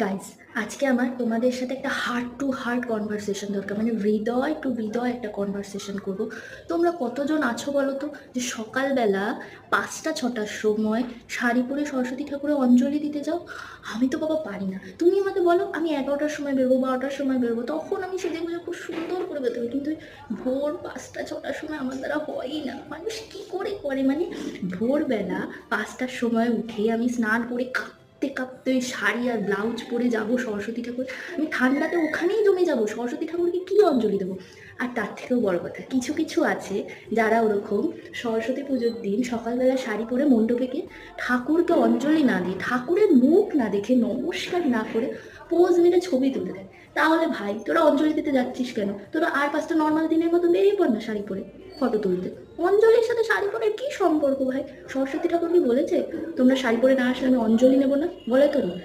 Guys, আজকে আমার তোমাদের সাথে একটা হার্ট টু হার্ট কনভারসেশন দরকার, মানে হৃদয় টু হৃদয় একটা কনভারসেশন করব। তোমরা কতজন আছো বলো তো, যে সকালবেলা 5টা 6টার সময় শাড়ি পরে সরস্বতী ঠাকুরের অঞ্জলি দিতে যাও? আমি তো বাবা পারি না। তুমি আমাকে বলো, আমি 11টার সময় বেরোবো, 12টার সময় বেরোবো, তখন আমি সেজে গুজে খুব সুন্দর করে বেরোতে হবে, কিন্তু ওই ভোর 5টা 6টার সময় আমার দ্বারা হয়ই না। মানুষ কি করে করে, মানে ভোরবেলা 5টার সময় উঠে আমি স্নান করে কাঁপতে কাঁপতে ওই শাড়ি আর ব্লাউজ পরে যাব সরস্বতী ঠাকুর। আমি ঠান্ডাতে ওখানেই জমে যাব, সরস্বতী ঠাকুরকে কি অঞ্জলি দেবো? আর তার থেকেও বড় কথা, কিছু কিছু আছে যারা ওরকম সরস্বতী পুজোর দিন সকালবেলা শাড়ি পরে মণ্ডপে গিয়ে ঠাকুরকে অঞ্জলি না দিয়ে, ঠাকুরের মুখ না দেখে, নমস্কার না করে পোজ মেরে ছবি তুলে দেয়। তাহলে ভাই, তোরা অঞ্জলি দিতে যাচ্ছিস কেন? তোরা আর 5টা নর্মাল দিনের মতো বেরিয়ে পড় না শাড়ি পরে ফটো তুলতে। অঞ্জলির সাথে শাড়ি পরে কি সম্পর্ক ভাই? সরস্বতী ঠাকুর কি বলেছে তোমরা শাড়ি পরে না আসলে আমি অঞ্জলি নেবো না? বলে তো না।